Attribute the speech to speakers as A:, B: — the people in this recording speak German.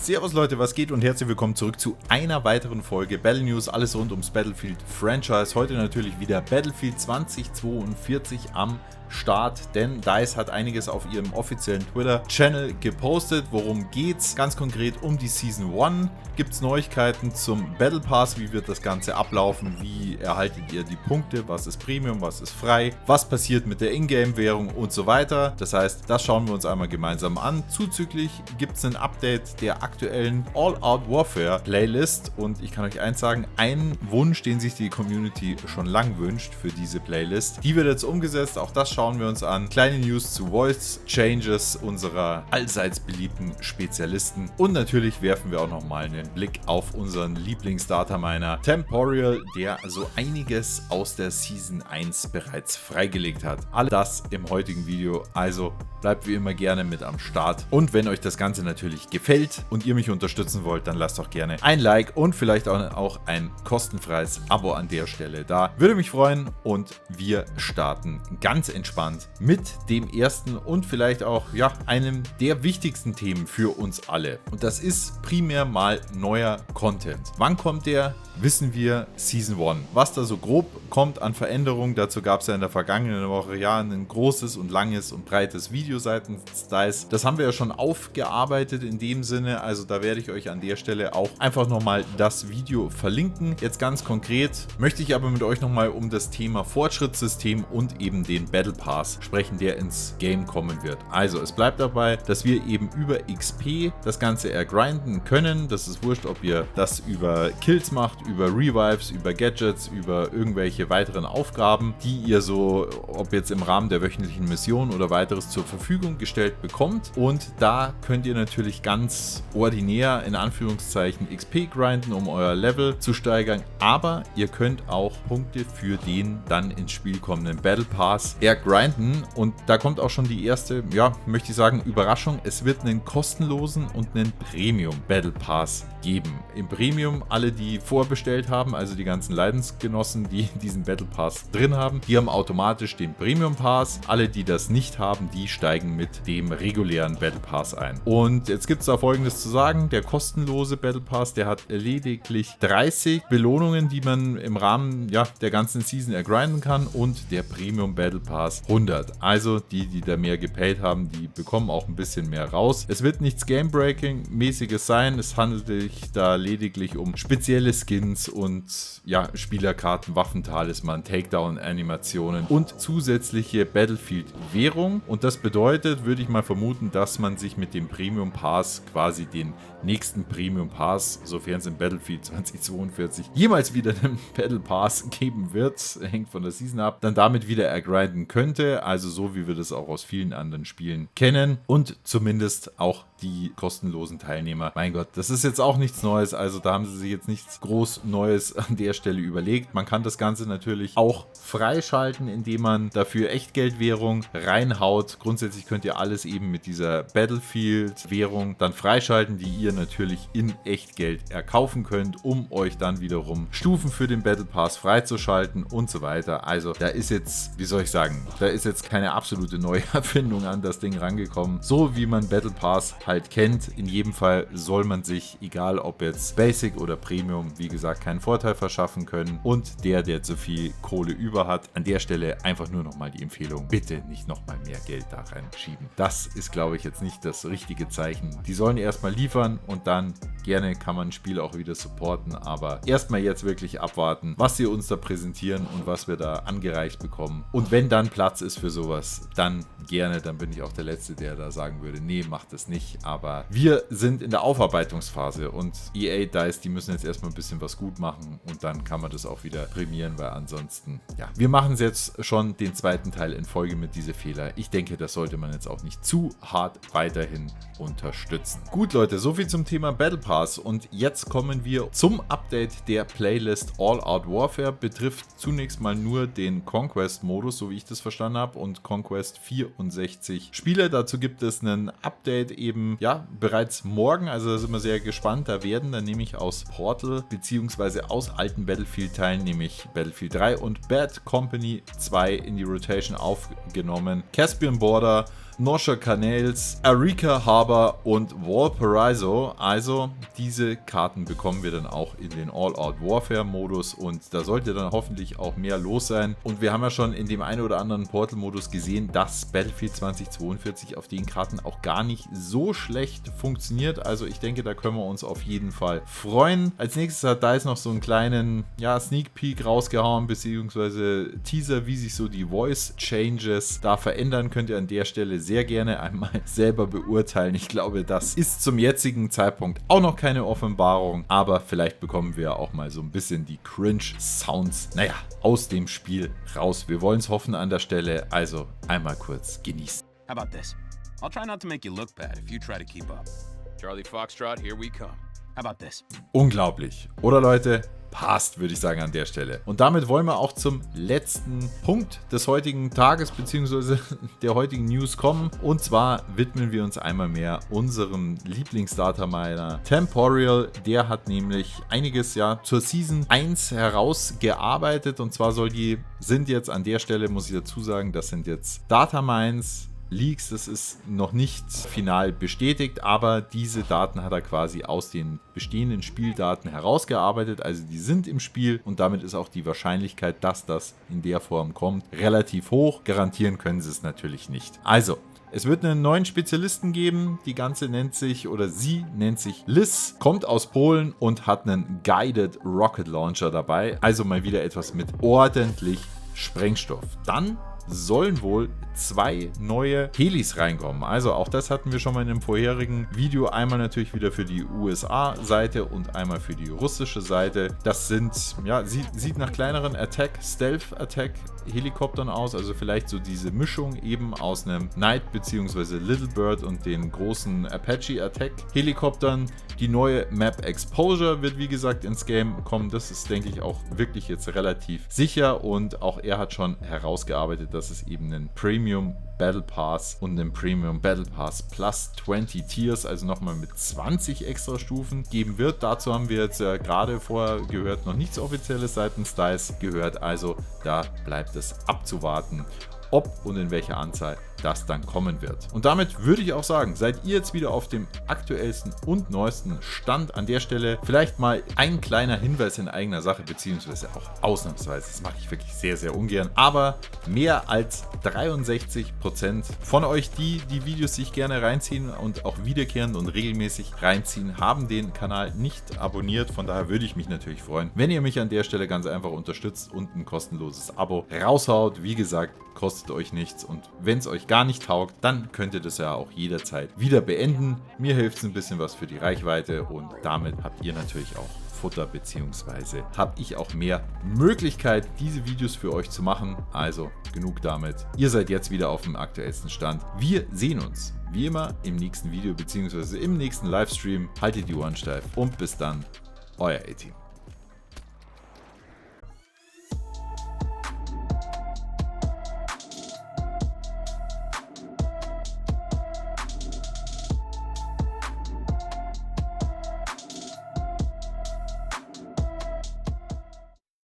A: Servus Leute, was geht und herzlich willkommen zurück zu einer weiteren Folge Battle News, alles rund ums Battlefield Franchise. Heute natürlich wieder Battlefield 2042 am Start, denn DICE hat einiges auf ihrem offiziellen Twitter-Channel gepostet. Worum geht's? Ganz konkret um die Season 1. Gibt es Neuigkeiten zum Battle Pass? Wie wird das Ganze ablaufen? Wie erhaltet ihr die Punkte? Was ist Premium? Was ist frei? Was passiert mit der Ingame-Währung und so weiter? Das heißt, das schauen wir uns einmal gemeinsam an. Zuzüglich gibt es ein Update der aktuellen All-Out Warfare Playlist und ich kann euch eins sagen, ein Wunsch, den sich die Community schon lang wünscht für diese Playlist, die wird jetzt umgesetzt. Auch das schauen wir uns an. Kleine News zu Voice Changes unserer allseits beliebten Spezialisten und natürlich werfen wir auch nochmal einen Blick auf unseren Lieblings-Dataminer Temporal, der so einiges aus der Season 1 bereits freigelegt hat. All das im heutigen Video, also bleibt wie immer gerne mit am Start. Und wenn euch das Ganze natürlich gefällt und ihr mich unterstützen wollt, dann lasst doch gerne ein Like und vielleicht auch ein kostenfreies Abo an der Stelle da. Würde mich freuen und wir starten ganz entspannt mit dem ersten und vielleicht auch einem der wichtigsten Themen für uns alle. Und das ist primär mal neuer Content. Wann kommt der? Wissen wir Season 1. Was da so grob kommt an Veränderungen, dazu gab es ja in der vergangenen Woche ein großes und langes und breites Video seitens DICE. Das haben wir ja schon aufgearbeitet in dem Sinne, also da werde ich euch an der Stelle auch einfach nochmal das Video verlinken. Jetzt ganz konkret möchte ich aber mit euch nochmal um das Thema Fortschrittssystem und eben den Battle Pass sprechen, der ins Game kommen wird. Also es bleibt dabei, dass wir eben über XP das Ganze ergrinden können. Das ist wurscht, ob ihr das über Kills macht, über Revives, über Gadgets, über irgendwelche weiteren Aufgaben, die ihr so, ob jetzt im Rahmen der wöchentlichen Mission oder weiteres zur Verfügung gestellt bekommt. Und da könnt ihr natürlich ganz ordinär in Anführungszeichen XP grinden, um euer Level zu steigern, aber ihr könnt auch Punkte für den dann ins Spiel kommenden Battle Pass ergrinden und da kommt auch schon die erste, möchte ich sagen, Überraschung. Es wird einen kostenlosen und einen Premium Battle Pass geben. Im Premium alle, die vorbestellt haben, also die ganzen Leidensgenossen, die diesen Battle Pass drin haben, die haben automatisch den Premium Pass. Alle, die das nicht haben, die steigen mit dem regulären Battle Pass ein. Und jetzt gibt es da Folgendes zu sagen: Der kostenlose Battle Pass, der hat lediglich 30 Belohnungen, die man im Rahmen der ganzen Season ergrinden kann und der Premium Battle Pass 100. Also die da mehr gepaid haben, die bekommen auch ein bisschen mehr raus. Es wird nichts Game-Breaking-mäßiges sein. Es handelt sich da lediglich um spezielle Skins und Spielerkarten, Waffentalisman, Takedown-Animationen und zusätzliche Battlefield-Währung. Und das bedeutet, würde ich mal vermuten, dass man sich mit dem Premium Pass quasi den nächsten Premium Pass, sofern es in Battlefield 2042 jemals wieder einen Battle Pass geben wird, hängt von der Season ab, dann damit wieder ergrinden könnte. Also so wie wir das auch aus vielen anderen Spielen kennen und zumindest auch die kostenlosen Teilnehmer. Mein Gott, das ist jetzt auch nichts Neues, also da haben sie sich jetzt nichts groß Neues an der Stelle überlegt. Man kann das Ganze natürlich auch freischalten, indem man dafür Echtgeldwährung reinhaut. Grundsätzlich könnt ihr alles eben mit dieser Battlefield-Währung dann freischalten, die ihr natürlich in Echtgeld erkaufen könnt, um euch dann wiederum Stufen für den Battle Pass freizuschalten und so weiter. Also da ist jetzt, wie soll ich sagen, da ist jetzt keine absolute Neuerfindung an das Ding rangekommen. So wie man Battle Pass halt kennt. In jedem Fall soll man sich, egal ob jetzt Basic oder Premium, wie gesagt, keinen Vorteil verschaffen können. Und der zu viel Kohle über hat, an der Stelle einfach nur nochmal die Empfehlung, bitte nicht nochmal mehr Geld da reinschieben. Das ist, glaube ich, jetzt nicht das richtige Zeichen. Die sollen erstmal liefern und dann gerne kann man ein Spiel auch wieder supporten, aber erstmal jetzt wirklich abwarten, was sie uns da präsentieren und was wir da angereicht bekommen. Und wenn dann Platz ist für sowas, dann gerne, dann bin ich auch der Letzte, der da sagen würde, nee, macht das nicht. Aber wir sind in der Aufarbeitungsphase und EA, DICE, die müssen jetzt erstmal ein bisschen was gut machen und dann kann man das auch wieder prämieren, weil ansonsten, wir machen es jetzt schon den zweiten Teil in Folge mit diese Fehler. Ich denke, das sollte man jetzt auch nicht zu hart weiterhin unterstützen. Gut, Leute, soviel zum Thema Battle Pass und jetzt kommen wir zum Update der Playlist All Out Warfare. Betrifft zunächst mal nur den Conquest-Modus, so wie ich das verstanden habe, und Conquest 64 Spieler. Dazu gibt es einen Update eben, bereits morgen, also da sind wir sehr gespannt. Da werden dann nämlich aus Portal bzw. aus alten Battlefield-Teilen, nämlich Battlefield 3 und Bad Company 2 in die Rotation aufgenommen. Caspian Border, Nosha Canales, Arika Harbor und Valparaiso. Also diese Karten bekommen wir dann auch in den All-Out Warfare Modus und da sollte dann hoffentlich auch mehr los sein. Und wir haben ja schon in dem einen oder anderen Portal Modus gesehen, dass Battlefield 2042 auf den Karten auch gar nicht so schlecht funktioniert. Also ich denke, da können wir uns auf jeden Fall freuen. Als nächstes hat DICE noch so einen kleinen Sneak Peek rausgehauen, beziehungsweise Teaser, wie sich so die Voice Changes da verändern. Könnt ihr an der Stelle sehr gerne einmal selber beurteilen. Ich glaube, das ist zum jetzigen Zeitpunkt auch noch keine Offenbarung, aber vielleicht bekommen wir auch mal so ein bisschen die Cringe-Sounds, aus dem Spiel raus. Wir wollen es hoffen an der Stelle, also einmal kurz genießen.
B: How about this? I'll try not to make you look bad if you try to keep up. Charlie Foxtrot, here we come. How about this?
A: Unglaublich, oder Leute? Passt, würde ich sagen an der Stelle. Und damit wollen wir auch zum letzten Punkt des heutigen Tages bzw. der heutigen News kommen. Und zwar widmen wir uns einmal mehr unserem Lieblingsdataminer Temporeal. Der hat nämlich einiges zur Season 1 herausgearbeitet. Und zwar sind jetzt an der Stelle, muss ich dazu sagen, das sind jetzt Datamines, Leaks, das ist noch nicht final bestätigt, aber diese Daten hat er quasi aus den bestehenden Spieldaten herausgearbeitet, also die sind im Spiel und damit ist auch die Wahrscheinlichkeit, dass das in der Form kommt, relativ hoch. Garantieren können sie es natürlich nicht. Also, es wird einen neuen Spezialisten geben, sie nennt sich Liz, kommt aus Polen und hat einen Guided Rocket Launcher dabei, also mal wieder etwas mit ordentlich Sprengstoff. Dann sollen wohl 2 neue Helis reinkommen. Also auch das hatten wir schon mal in einem vorherigen Video. Einmal natürlich wieder für die USA-Seite und einmal für die russische Seite. Das sind, sieht nach kleineren Stealth-Attack-Helikoptern aus. Also vielleicht so diese Mischung eben aus einem Knight bzw. Little Bird und den großen Apache-Attack-Helikoptern. Die neue Map Exposure wird wie gesagt ins Game kommen. Das ist, denke ich, auch wirklich jetzt relativ sicher und auch er hat schon herausgearbeitet, dass es eben einen Premium Battle Pass und einen Premium Battle Pass plus 20 Tiers, also nochmal mit 20 extra Stufen geben wird. Dazu haben wir jetzt gerade vorher gehört, noch nichts Offizielles seitens DICE gehört, also da bleibt es abzuwarten, ob und in welcher Anzahl das dann kommen wird. Und damit würde ich auch sagen, seid ihr jetzt wieder auf dem aktuellsten und neuesten Stand. An der Stelle vielleicht mal ein kleiner Hinweis in eigener Sache, beziehungsweise auch ausnahmsweise, das mache ich wirklich sehr, sehr ungern, aber mehr als 63% von euch, die Videos sich gerne reinziehen und auch wiederkehrend und regelmäßig reinziehen, haben den Kanal nicht abonniert. Von daher würde ich mich natürlich freuen, wenn ihr mich an der Stelle ganz einfach unterstützt und ein kostenloses Abo raushaut. Wie gesagt, kostet euch nichts und wenn es euch gar nicht taugt, dann könnt ihr das ja auch jederzeit wieder beenden. Mir hilft es ein bisschen was für die Reichweite und damit habt ihr natürlich auch Futter beziehungsweise habe ich auch mehr Möglichkeit, diese Videos für euch zu machen. Also genug damit. Ihr seid jetzt wieder auf dem aktuellsten Stand. Wir sehen uns wie immer im nächsten Video beziehungsweise im nächsten Livestream. Haltet die Ohren steif und bis dann, euer A-Team.